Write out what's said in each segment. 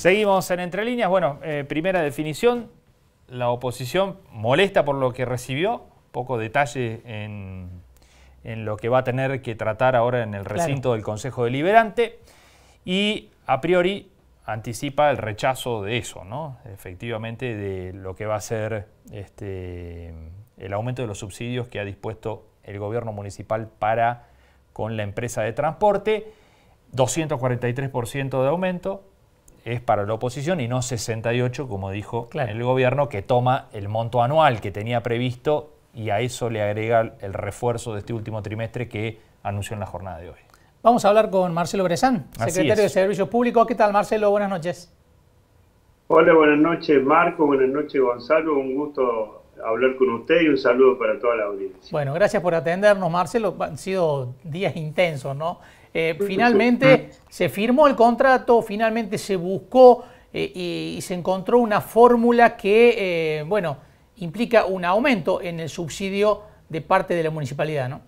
Seguimos en Entre Líneas. Bueno, primera definición, la oposición molesta por lo que recibió, poco detalle en lo que va a tener que tratar ahora en el recinto del Consejo Deliberante y a priori anticipa el rechazo de eso, ¿no? Efectivamente, de lo que va a ser el aumento de los subsidios que ha dispuesto el gobierno municipal para con la empresa de transporte. 243% de aumento es para la oposición y no 68%, como dijo el gobierno, que toma el monto anual que tenía previsto y a eso le agrega el refuerzo de este último trimestre que anunció en la jornada de hoy. Vamos a hablar con Marcelo Brezán, secretario de Servicios Públicos. ¿Qué tal, Marcelo? Buenas noches. Hola, buenas noches, Marco. Buenas noches, Gonzalo. Un gusto hablar con usted y un saludo para toda la audiencia. Bueno, gracias por atendernos, Marcelo. Han sido días intensos, ¿no? Finalmente se firmó el contrato, finalmente se buscó y se encontró una fórmula que, bueno, implica un aumento en el subsidio de parte de la municipalidad, ¿no?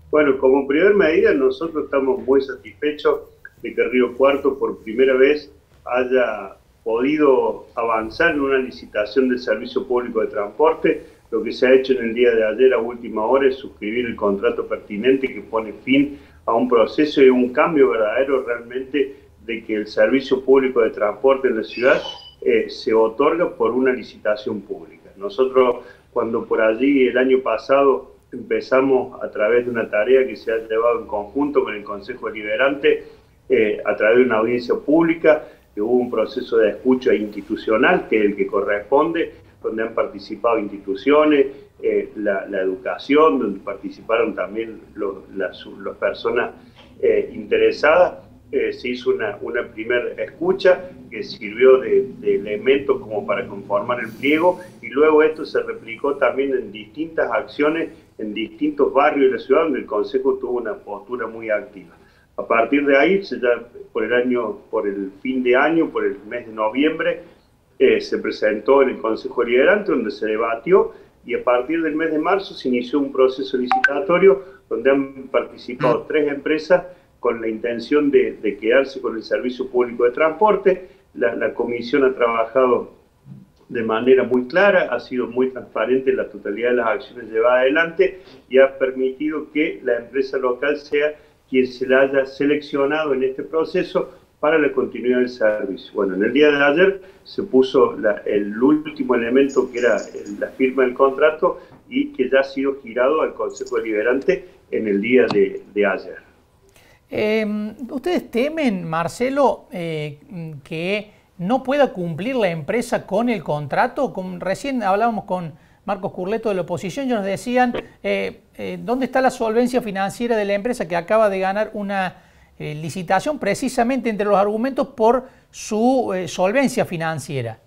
Bueno, como primer medida nosotros estamos muy satisfechos de que Río Cuarto por primera vez haya podido avanzar en una licitación del servicio público de transporte. Lo que se ha hecho en el día de ayer a última hora es suscribir el contrato pertinente que pone fin a un proceso y un cambio verdadero realmente de que el servicio público de transporte en la ciudad se otorga por una licitación pública. Nosotros cuando por allí el año pasado empezamos a través de una tarea que se ha llevado en conjunto con el Consejo Deliberante, a través de una audiencia pública, que hubo un proceso de escucha institucional, que es el que corresponde, donde han participado instituciones, la educación, donde participaron también las personas interesadas. Se hizo una primera escucha que sirvió de elemento como para conformar el pliego y luego esto se replicó también en distintas acciones en distintos barrios de la ciudad donde el Consejo tuvo una postura muy activa. A partir de ahí, por el fin de año, por el mes de noviembre, se presentó en el Consejo Deliberante donde se debatió y a partir del mes de marzo se inició un proceso licitatorio donde han participado 3 empresas con la intención de quedarse con el servicio público de transporte. La comisión ha trabajado de manera muy clara, ha sido muy transparente en la totalidad de las acciones llevadas adelante y ha permitido que la empresa local sea quien se la haya seleccionado en este proceso para la continuidad del servicio. Bueno, en el día de ayer se puso el último elemento que era la firma del contrato y que ya ha sido girado al Consejo Deliberante en el día de ayer. ¿Ustedes temen, Marcelo, que no pueda cumplir la empresa con el contrato? Recién hablábamos con Marcos Curleto de la oposición y nos decían ¿dónde está la solvencia financiera de la empresa que acaba de ganar una licitación precisamente entre los argumentos por su solvencia financiera?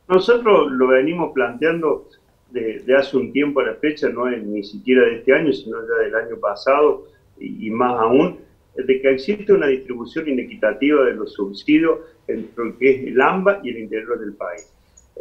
Nosotros lo venimos planteando de hace un tiempo a la fecha, no es ni siquiera de este año, sino ya del año pasado y más aún, de que existe una distribución inequitativa de los subsidios entre lo que es el AMBA y el interior del país.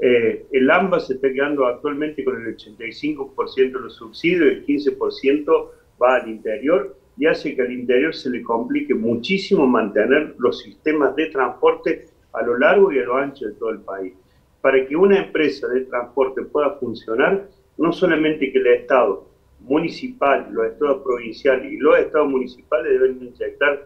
El AMBA se está quedando actualmente con el 85% de los subsidios y el 15% va al interior y hace que al interior se le complique muchísimo mantener los sistemas de transporte a lo largo y a lo ancho de todo el país. Para que una empresa de transporte pueda funcionar, no solamente que el Estado municipal, los estados provinciales y los estados municipales deben inyectar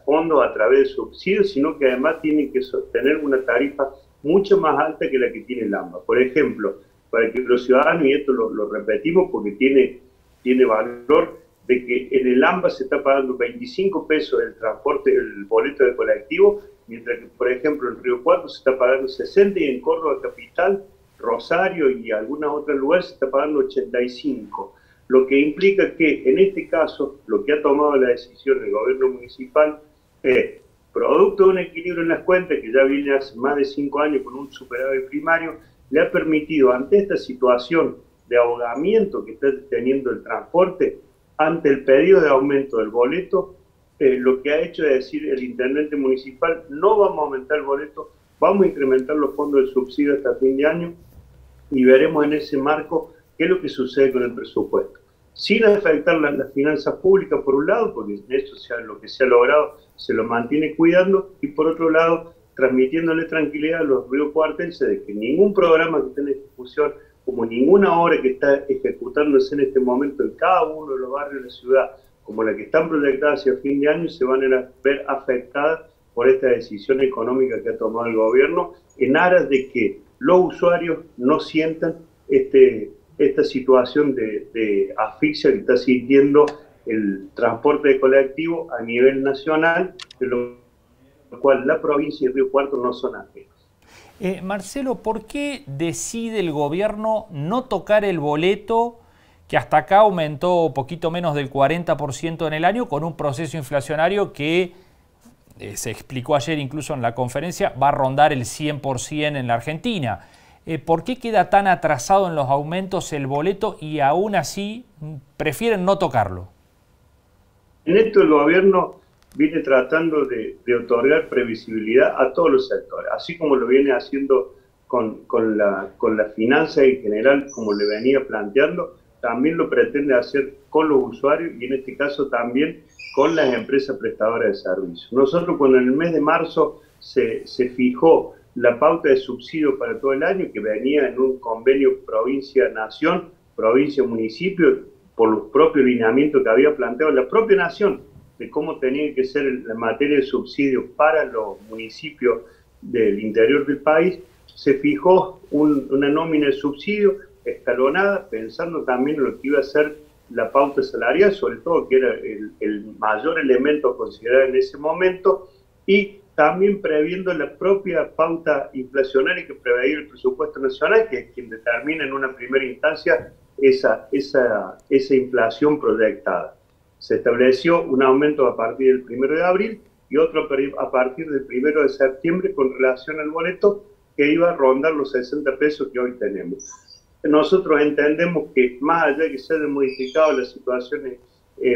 fondos a través de subsidios, sino que además tienen que sostener una tarifa mucho más alta que la que tiene el AMBA. Por ejemplo, para que los ciudadanos, y esto lo repetimos porque tiene valor, de que en el AMBA se está pagando 25 pesos el transporte, el boleto de colectivo, mientras que, por ejemplo, en Río Cuarto se está pagando 60 y en Córdoba Capital, Rosario y algunos otros lugares se está pagando 85. Lo que implica que, en este caso, lo que ha tomado la decisión el gobierno municipal es, producto de un equilibrio en las cuentas que ya viene hace más de 5 años con un superávit primario, le ha permitido, ante esta situación de ahogamiento que está teniendo el transporte, ante el pedido de aumento del boleto, lo que ha hecho es decir el intendente municipal, no vamos a aumentar el boleto, vamos a incrementar los fondos de subsidio hasta fin de año y veremos en ese marco qué es lo que sucede con el presupuesto. sin afectar las finanzas públicas por un lado, porque eso sea lo que se ha logrado, se lo mantiene cuidando, y por otro lado, transmitiéndole tranquilidad a los riocuartenses de que ningún programa que esté en ejecución, como ninguna obra que está ejecutándose en este momento en cada uno de los barrios de la ciudad, como la que están proyectadas hacia fin de año, se van a ver afectadas por esta decisión económica que ha tomado el gobierno, en aras de que los usuarios no sientan esta situación de asfixia que está sintiendo el transporte colectivo a nivel nacional, de lo cual la provincia y Río Cuarto no son ajenos. Marcelo, ¿por qué decide el gobierno no tocar el boleto que hasta acá aumentó poquito menos del 40% en el año, con un proceso inflacionario que se explicó ayer incluso en la conferencia, va a rondar el 100% en la Argentina? ¿Por qué queda tan atrasado en los aumentos el boleto y aún así prefieren no tocarlo? En esto el gobierno viene tratando de otorgar previsibilidad a todos los sectores, así como lo viene haciendo con la finanza en general, como le venía planteando, también lo pretende hacer con los usuarios y en este caso también con las empresas prestadoras de servicios. Nosotros cuando en el mes de marzo se fijó la pauta de subsidio para todo el año, que venía en un convenio provincia-nación, provincia-municipio, por los propios lineamientos que había planteado la propia nación, de cómo tenía que ser la materia de subsidio para los municipios del interior del país, se fijó una nómina de subsidio escalonada, pensando también en lo que iba a ser la pauta salarial, sobre todo que era el mayor elemento a considerar en ese momento, y también previendo la propia pauta inflacionaria que preveía el presupuesto nacional, que es quien determina en una primera instancia esa inflación proyectada. Se estableció un aumento a partir del 1 de abril y otro a partir del 1 de septiembre con relación al boleto, que iba a rondar los 60 pesos que hoy tenemos. Nosotros entendemos que más allá de que se hayan modificado las situaciones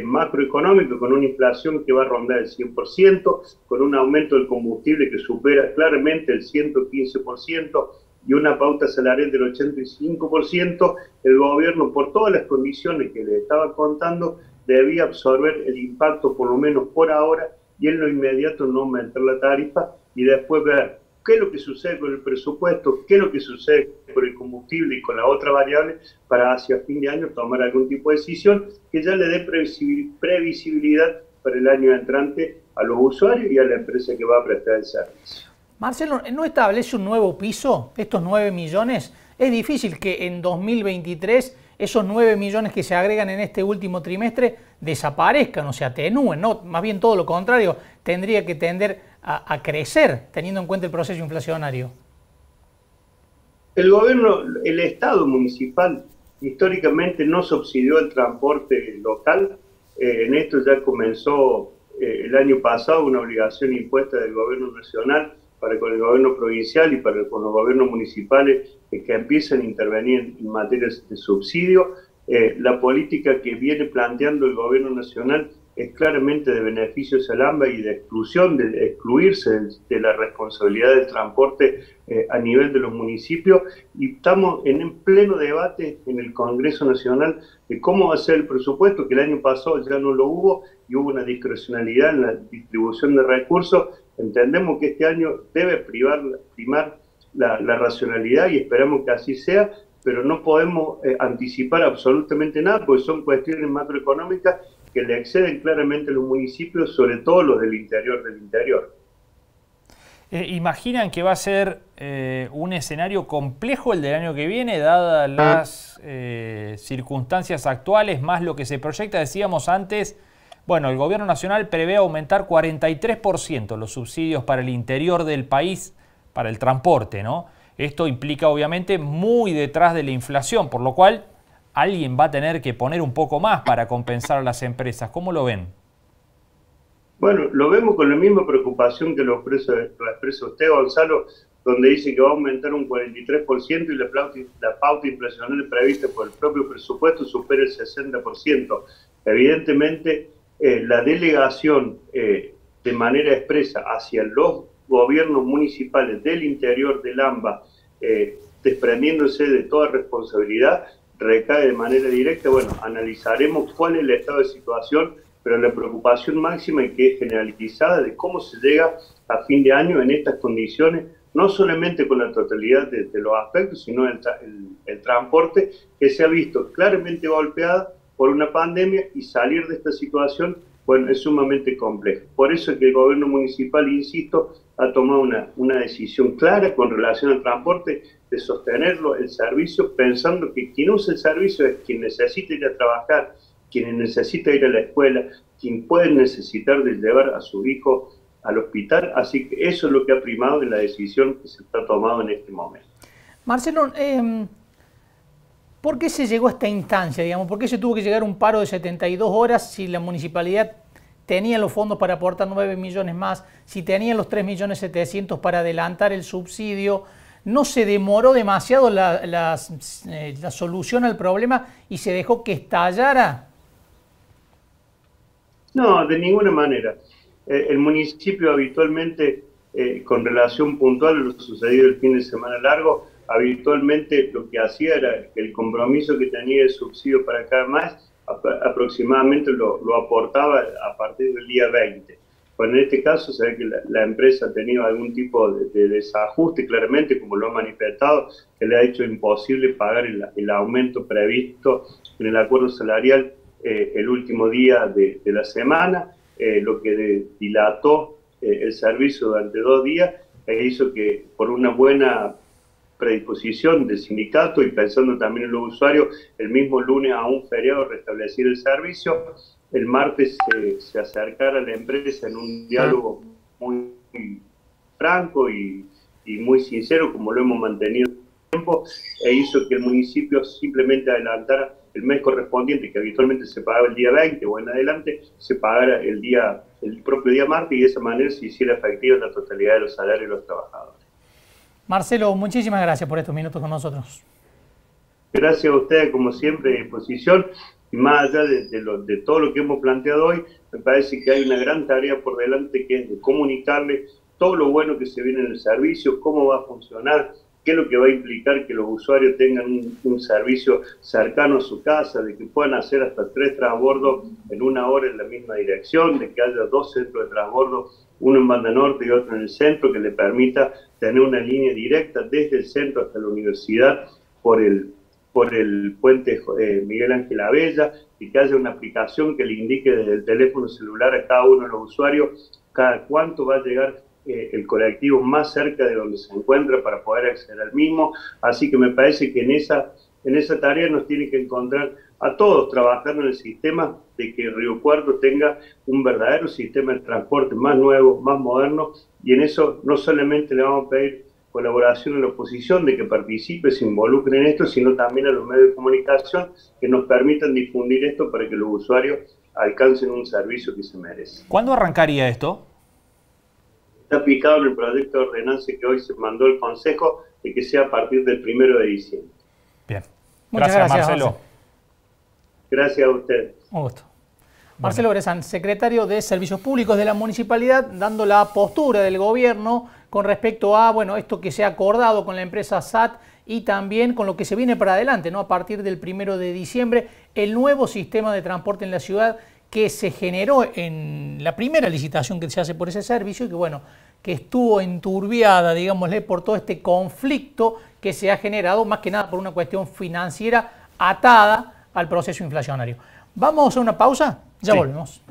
macroeconómicas, con una inflación que va a rondar el 100%, con un aumento del combustible que supera claramente el 115%, y una pauta salarial del 85%, el gobierno, por todas las condiciones que le estaba contando, debía absorber el impacto, por lo menos por ahora, y en lo inmediato no aumentar la tarifa, y después ver qué es lo que sucede con el presupuesto, qué es lo que sucede con el combustible y con la otra variable, para hacia fin de año tomar algún tipo de decisión que ya le dé previsibilidad para el año entrante a los usuarios y a la empresa que va a prestar el servicio. Marcelo, ¿no establece un nuevo piso, estos 9 millones? Es difícil que en 2023 esos 9 millones que se agregan en este último trimestre desaparezcan o se atenúen, ¿no? Más bien todo lo contrario, tendría que tender a crecer teniendo en cuenta el proceso inflacionario. El gobierno, el Estado municipal, históricamente no subsidió el transporte local. En esto ya comenzó el año pasado una obligación impuesta del gobierno nacional para con el gobierno provincial y para con los gobiernos municipales que empiezan a intervenir en materias de subsidio. La política que viene planteando el gobierno nacional es claramente de beneficios al AMBA y de exclusión, de excluirse de la responsabilidad del transporte a nivel de los municipios, y estamos en pleno debate en el Congreso Nacional de cómo va a ser el presupuesto, que el año pasado ya no lo hubo y hubo una discrecionalidad en la distribución de recursos. Entendemos que este año debe primar la racionalidad y esperamos que así sea, pero no podemos anticipar absolutamente nada porque son cuestiones macroeconómicas que le exceden claramente a los municipios, sobre todo los del interior del interior. ¿Imaginan que va a ser un escenario complejo el del año que viene, dadas las circunstancias actuales, más lo que se proyecta? Decíamos antes, bueno, el gobierno nacional prevé aumentar 43% los subsidios para el interior del país, para el transporte, ¿no? Esto implica obviamente muy detrás de la inflación, por lo cual alguien va a tener que poner un poco más para compensar a las empresas. ¿Cómo lo ven? Bueno, lo vemos con la misma preocupación que lo expresa usted, Gonzalo, donde dice que va a aumentar un 43% y la pauta inflacionaria prevista por el propio presupuesto supera el 60%. Evidentemente, la delegación de manera expresa hacia los gobiernos municipales del interior del AMBA, desprendiéndose de toda responsabilidad, recae de manera directa, bueno, analizaremos cuál es el estado de situación, pero la preocupación máxima y que es generalizada de cómo se llega a fin de año en estas condiciones, no solamente con la totalidad de los aspectos, sino el transporte, que se ha visto claramente golpeada por una pandemia, y salir de esta situación, bueno, es sumamente complejo. Por eso es que el gobierno municipal, insisto, ha tomado una decisión clara con relación al transporte, de sostenerlo, el servicio, pensando que quien usa el servicio es quien necesita ir a trabajar, quien necesita ir a la escuela, quien puede necesitar de llevar a su hijo al hospital. Así que eso es lo que ha primado en la decisión que se está tomando en este momento. Marcelo, ¿por qué se llegó a esta instancia, digamos? ¿Por qué se tuvo que llegar a un paro de 72 horas si la municipalidad tenía los fondos para aportar 9 millones más, si tenía los 3.700.000 para adelantar el subsidio? ¿No se demoró demasiado la solución al problema y se dejó que estallara? No, de ninguna manera. El municipio habitualmente, con relación puntual a lo sucedido el fin de semana largo, habitualmente lo que hacía era que el compromiso que tenía el subsidio para cada mes aproximadamente lo aportaba a partir del día 20. Pues en este caso se ve que la empresa ha tenido algún tipo de desajuste, claramente, como lo ha manifestado, que le ha hecho imposible pagar el aumento previsto en el acuerdo salarial el último día de la semana, lo que dilató el servicio durante 2 días e hizo que, por una buena predisposición del sindicato y pensando también en los usuarios, el mismo lunes a un feriado restablecer el servicio. El martes se acercara a la empresa en un diálogo muy franco y muy sincero, como lo hemos mantenido en el tiempo, e hizo que el municipio simplemente adelantara el mes correspondiente, que habitualmente se pagaba el día 20 o en adelante, se pagara el propio día martes, y de esa manera se hiciera efectiva la totalidad de los salarios de los trabajadores. Marcelo, muchísimas gracias por estos minutos con nosotros. Gracias a ustedes, como siempre, a disposición. Y más allá de todo lo que hemos planteado hoy, me parece que hay una gran tarea por delante, que es de comunicarle todo lo bueno que se viene en el servicio, cómo va a funcionar, qué es lo que va a implicar que los usuarios tengan un servicio cercano a su casa, de que puedan hacer hasta 3 transbordos en 1 hora en la misma dirección, de que haya 2 centros de transbordo, uno en Banda Norte y otro en el centro, que le permita tener una línea directa desde el centro hasta la universidad por el puente Miguel Ángel Abella, y que haya una aplicación que le indique desde el teléfono celular a cada uno de los usuarios cada cuánto va a llegar el colectivo más cerca de donde se encuentra para poder acceder al mismo. Así que me parece que en esa tarea nos tiene que encontrar a todos trabajando en el sistema de que Río Cuarto tenga un verdadero sistema de transporte más nuevo, más moderno, y en eso no solamente le vamos a pedir colaboración a la oposición, de que participe, se involucre en esto, sino también a los medios de comunicación que nos permitan difundir esto para que los usuarios alcancen un servicio que se merece. ¿Cuándo arrancaría esto? Está picado en el proyecto de ordenanza que hoy se mandó el Consejo, de que sea a partir del 1 de diciembre. Bien. Muchas gracias, Marcelo. José. Gracias a ustedes. Un gusto. Marcelo Brezán, secretario de Servicios Públicos de la Municipalidad, dando la postura del gobierno con respecto a esto que se ha acordado con la empresa SAT y también con lo que se viene para adelante, ¿no? A partir del 1 de diciembre, el nuevo sistema de transporte en la ciudad que se generó en la primera licitación que se hace por ese servicio y que estuvo enturbiada, digámosle, por todo este conflicto que se ha generado, más que nada por una cuestión financiera atada al proceso inflacionario. Vamos a una pausa, ya volvemos.